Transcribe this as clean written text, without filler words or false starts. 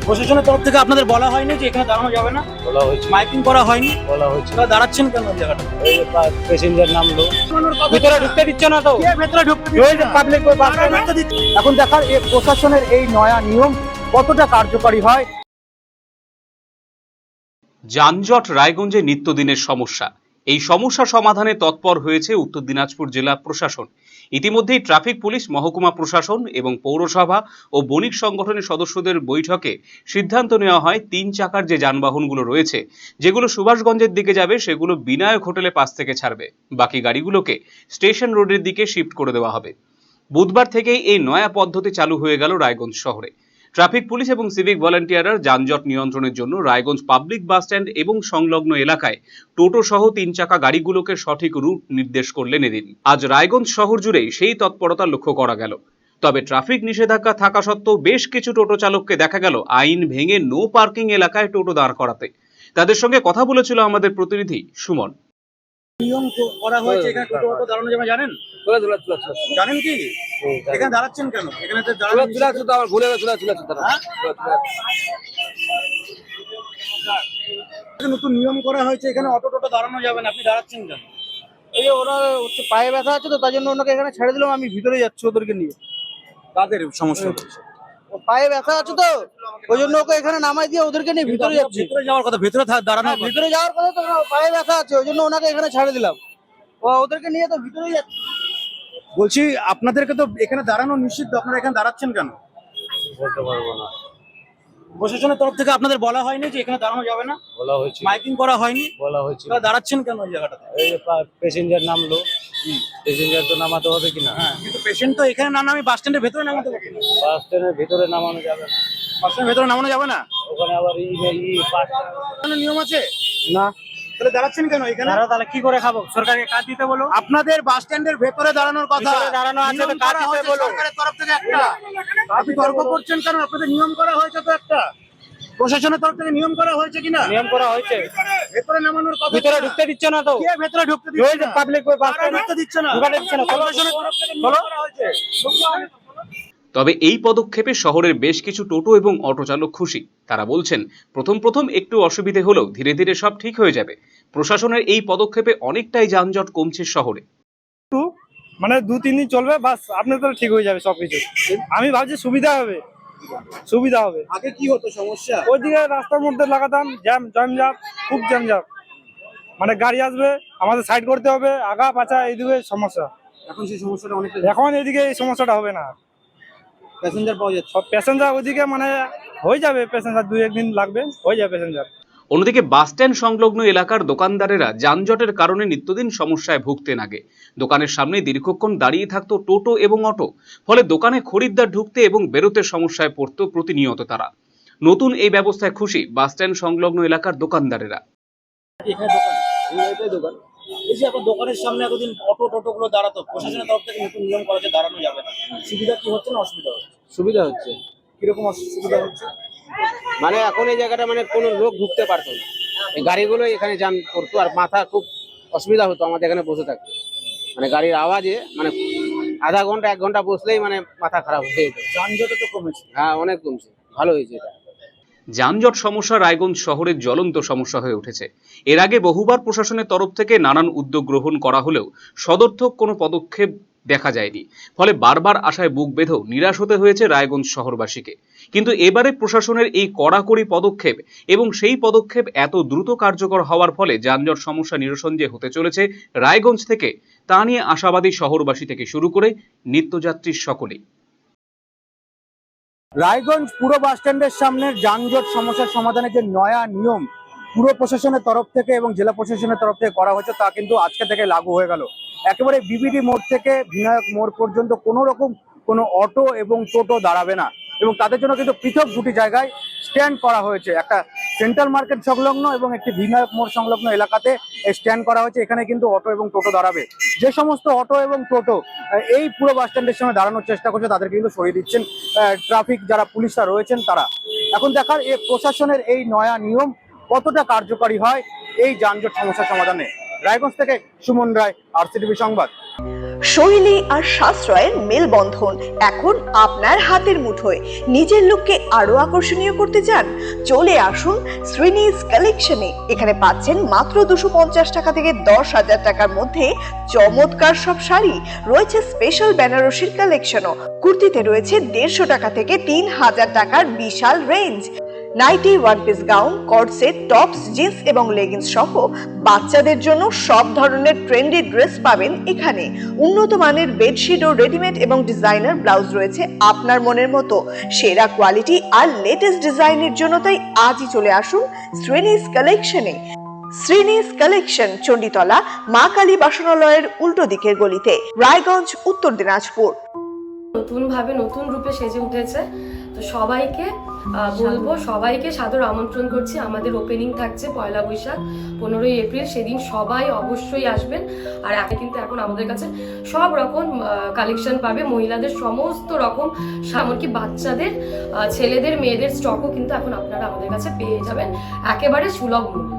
প্রশাসনের তরফ থেকে আপনাদের বলা হয়নি যে এখানে দাঁড়ানো যাবে না? বলা হয়েছে, মাইকিং করা হয়নি? বলা হয়েছে। তাহলে দাঁড়াচ্ছেন কেন ওই জায়গাটা? এই প্যাসেঞ্জার নামলো, ভিতরে ঢুকতে দিচ্ছে না তো? কে ভেতরে ঢুকতে দিচ্ছে না? পাবলিক বাস ঢুকতে দিচ্ছে। এখন দেখার এই প্রশাসনের এই নয়া নিয়ম কতটা কার্যকরী হয়। যানজট রায়গঞ্জে নিত্যদিনের সমস্যা। এই সমস্যা সমাধানে তৎপর হয়েছে উত্তর দিনাজপুর জেলা প্রশাসন। ইতিমধ্যেই ট্রাফিক পুলিশ, মহকুমা প্রশাসন এবং পৌরসভা ও বণিক সংগঠনের সদস্যদের বৈঠকে সিদ্ধান্ত নেওয়া হয় 3 চাকার যে যানবাহনগুলো রয়েছে, যেগুলো সুভাষগঞ্জের দিকে যাবে, সেগুলো বিনায়ক হোটেলে পাশ থেকে ছাড়বে। বাকি গাড়িগুলোকে স্টেশন রোডের দিকে শিফট করে দেওয়া হবে। বুধবার থেকেই এই নয়া পদ্ধতি চালু হয়ে গেল রায়গঞ্জ শহরে। ট্রাফিক পুলিশ এবং সিভিক ভলান্টিয়াররা যানজট নিয়ন্ত্রণের জন্য রায়গঞ্জ পাবলিক বাস স্ট্যান্ড এবং সংলগ্ন এলাকায় টোটো সহ 3 চাকা গাড়িগুলোকে সঠিক রুট নির্দেশ করলেন এদিন। আজ রায়গঞ্জ শহর জুড়েই সেই তৎপরতা লক্ষ্য করা গেল। তবে ট্রাফিক নিষেধাজ্ঞা থাকা সত্ত্বেও বেশ কিছু টোটো চালককে দেখা গেল আইন ভেঙে নো পার্কিং এলাকায় টোটো দাঁড় করাতে। তাদের সঙ্গে কথা বলেছিল আমাদের প্রতিনিধি সুমন। নিয়ম করা হয়েছে এখানে টোটো অটো দাঁড়ানো যাবে, জানেন? জানেন কি? এখানে দাঁড়াচ্ছেন কেন? এখানে তো নতুন নিয়ম করা হয়েছে, এখানে অটো টোটো দাঁড়ানো যাবে না, আপনি দাঁড়াচ্ছেন কেন? এই যে ওরা হচ্ছে পায়ে ব্যথা আছে তো, তার জন্য ওনাকে এখানে ছেড়ে দিলাম। আমি ভিতরে যাচ্ছি ওদেরকে নিয়ে। কাদের সমস্যা হচ্ছে? ও পায়ে ব্যথা আছে তো, ওই জন্য ওকে এখানে নামাই দিয়ে ওদেরকে নিয়ে ভিতরে যাচ্ছি। ভিতরে যাওয়ার কথা, ভিতরে দাঁড়ানো হ্যাঁ, ভিতরে যাওয়ার কথা তো, ওনার পায়ে ব্যথা আছে ওই জন্য ওনাকে এখানে ছেড়ে দিলাম। ওদেরকে নিয়ে তো ভিতরে যাচ্ছি। বলছি, আপনাদেরকে তো এখানে দাঁড়ানো নিষিদ্ধ, আপনারা এখানে দাঁড়াচ্ছেন কেন? বলতে পারবো না। প্রশাসনের তরফ থেকে আপনাদের বলা হয়নি যে এখানে দাঁড়ানো যাবে না? বলা হয়েছে, মাইকিং করা হয়নি? বলা হয়েছে। তাহলে দাঁড়াচ্ছেন কেন ওই জায়গাটাতে? এই প্যাসেঞ্জার নামলো, প্যাসেঞ্জার তো নামাতে হবে কিনা? হ্যাঁ, কিন্তু পেশেন্ট তো এখানে না নামে বাস স্ট্যান্ডের ভেতরে নামাতে হবে। বাস স্ট্যান্ডের ভিতরে নামানো যাবে না, বাস স্ট্যান্ডের ভেতরে নামানো যাবে না? ওখানে আবার কোনো নিয়ম আছে না, তাহলে দাঁড়াচ্ছেন কেন এখানে? তাহলে কি করে খাবো? সরকারকে কাজ দিতে বলো। আপনাদের বাস স্ট্যান্ডের ভেতরে দাঁড়ানোর কথা। ভিতরে দাঁড়ানো আছে তো নিয়ম কাজ করা দিতে হয়েছে বলো। সরকারের তরফ থেকে একটা। আপনি তর্ক করছেন কেন? আপনাদের নিয়ম করা হয়েছে তো একটা। প্রশাসনের তরফ থেকে নিয়ম করা হয়েছে কিনা? নিয়ম করা হয়েছে, ভেতরে নামানোর কথা। ভিতরে ঢুকতে দিচ্ছে না তো? কে ভেতরে ঢুকতে দিচ্ছে না? পাবলিক বাস ঢুকতে দিচ্ছে না। ঢুকাতে দিচ্ছে না। প্রশাসনের তরফ থেকে নিয়ম করা হয়েছে। তবে এই পদক্ষেপে শহরের বেশ কিছু টোটো এবং অটো চালক খুশি। তারা বলছেন, প্রথম একটু অসুবিধে হলেও ধীরে ধীরে সব ঠিক হয়ে যাবে। প্রশাসনের এই পদক্ষেপে অনেকটাই যানজট কমছে শহরে। মানে 2-3 দিন চলবে, বাস আপনার তো ঠিক হয়ে যাবে সবকিছু। আমি ভাবছি সুবিধা হবে, সুবিধা হবে। আগে কি হতো সমস্যা? ওইদিকে রাস্তার মধ্যে লাগাতাম জ্যাম, খুব জ্যাম। মানে গাড়ি আসবে, আমাদের সাইড করতে হবে, আগা পাছা এইদিকে সমস্যা। এখন সেই সমস্যাটা অনেকটা, এখন এইদিকে এই সমস্যাটা হবে না। প্যাসেঞ্জার পাওয়া যাচ্ছে। সব প্যাসেঞ্জার ওইদিকে মানে হয়ে যাবে, প্যাসেঞ্জার 2-1 দিন লাগবে, হয়ে যাবে প্যাসেঞ্জার। অন্যদিকে বাসস্ট্যান্ড সংলগ্ন এলাকার দোকানদারেরা যানজটের কারণে নিত্যদিন সমস্যায় ভুগতেন। আগে দোকানের সামনে দীর্ঘক্ষণ দাঁড়িয়ে থাকতো টোটো এবং অটো, ফলে দোকানে খরিদ্দার ঢুকতে এবং বেরোতে সমস্যায় পড়তো প্রতিনিয়ত তারা। নতুন এই ব্যবস্থায় খুশি বাসস্ট্যান্ড সংলগ্ন এলাকার দোকানদারেরা। এখানে দোকান, এটাই দোকান। এই যে আপনার দোকানের সামনে এতদিন অটো টোটো গুলো দাঁড়াতো, প্রশাসনের তরফ থেকে নতুন নিয়ম করা হচ্ছে দাঁড়ানো যাবে না। সুবিধা কি হচ্ছে না অসুবিধা হচ্ছে? সুবিধা হচ্ছে। কিরকম সুবিধা হচ্ছে? মানে এখন এই জায়গাটা মানে কোনো লোক ঢুকতে পারতো না, এই গাড়িগুলো এখানে জ্যাম করতো, আর মাথা খুব অসুবিধা হতো আমাদের এখানে বসে থাকতে। মানে গাড়ির আওয়াজে মানে আধা ঘন্টা 1 ঘন্টা বসলেই মানে মাথা খারাপ হয়ে যেত। যানজট তো কমেছে। হ্যাঁ, অনেক কমছে, ভালো হয়েছে এটা। যানজট সমস্যা রায়গঞ্জ শহরের জ্বলন্ত সমস্যা হয়ে উঠেছে। এর আগে বহুবার প্রশাসনের তরফ থেকে নানান উদ্যোগ গ্রহণ করা হলেও সদর্থক কোনো পদক্ষেপ দেখা যায়নি। ফলে বারবার আশায় বুক বেঁধেও নিরাশ হতে হয়েছে রায়গঞ্জ শহরবাসীকে। কিন্তু এবারে প্রশাসনের এই কড়াকড়ি পদক্ষেপ এবং সেই পদক্ষেপ এত দ্রুত কার্যকর হওয়ার ফলে যানজট সমস্যা নিরসন যে হতে চলেছে রায়গঞ্জ থেকে, তা নিয়ে আশাবাদী শহরবাসী থেকে শুরু করে নিত্যযাত্রীর সকলেই। রায়গঞ্জ পুরো বাস স্ট্যান্ডের সামনের যানজট সমস্যার সমাধানের যে নয়া নিয়ম পুরো প্রশাসনের তরফ থেকে এবং জেলা প্রশাসনের তরফ থেকে করা হয়েছে, তা কিন্তু আজকে থেকে লাগু হয়ে গেল। একেবারে বিবিডি মোড় থেকে বিনায়ক মোড় পর্যন্ত কোনো রকম কোনো অটো এবং টোটো দাঁড়াবে না, এবং তাদের জন্য কিন্তু পৃথক 2টি জায়গায় স্ট্যান্ড করা হয়েছে। একটা সেন্ট্রাল মার্কেট সংলগ্ন এবং একটি বিনায়ক মোড় সংলগ্ন এলাকাতে স্ট্যান্ড করা হয়েছে। এখানে কিন্তু অটো এবং টোটো দাঁড়াবে। যে সমস্ত অটো এবং টোটো এই পুরো বাস স্ট্যান্ডের সামনে দাঁড়ানোর চেষ্টা করছে, তাদেরকে কিন্তু সরিয়ে দিচ্ছেন ট্রাফিক যারা পুলিশরা রয়েছেন তারা। এখন দেখার এই প্রশাসনের এই নয়া নিয়ম কতটা কার্যকরী হয় এই যানজট সমস্যা সমাধানে। রায়গঞ্জ থেকে সুমন রায়, RCTV সংবাদ। শৈলী আর সাশ্রয়ের মেলবন্ধন এখন আপনার হাতের মুঠোয়। নিজের লুককে আরো আকর্ষণীয় করতে চান? চলে আসুন শ্রীনিজ কালেকশনে। এখানে পাচ্ছেন মাত্র 250 টাকা থেকে 10,000 টাকার মধ্যে চমৎকার সব শাড়ি। রয়েছে স্পেশাল বেনারসির কালেকশনও। কুর্তিতে রয়েছে 150 টাকা থেকে 3,000 টাকার বিশাল range. Nightie, one piece gown, cord set, tops, jeans এবং লেগিংস সহ বাচ্চাদের জন্য সব ধরনের ট্রেন্ডি ড্রেস পাবেন এখানে। উন্নত মানের বেডশিট ও রেডিমেড এবং ডিজাইনার ব্লাউজ রয়েছে আপনার মনের মতো। সেরা কোয়ালিটি আর লেটেস্ট ডিজাইনের জন্য তাই আজই চলে আসুন শ্রীনিজ কালেকশনে। শ্রীনিজ কালেকশন, চণ্ডীতলা, মা কালী বাসনালয়ের উল্টো দিকের গলিতে, রায়গঞ্জ, উত্তর দিনাজপুর। নতুন ভাবে নতুন রূপে সেজে উঠেছে, তো সবাইকে বলবো, সবাইকে সাদর আমন্ত্রণ করছি। আমাদের ওপেনিং থাকছে 1 বৈশাখ 15ই এপ্রিল, সেদিন সবাই অবশ্যই আসবেন। আর কিন্তু এখন আমাদের কাছে সব রকম কালেকশন পাবে, মহিলাদের সমস্ত রকম, এমনকি বাচ্চাদের, ছেলেদের, মেয়েদের স্টকও কিন্তু এখন আপনারা আমাদের কাছে পেয়ে যাবেন একেবারে সুলভ মূল্যে।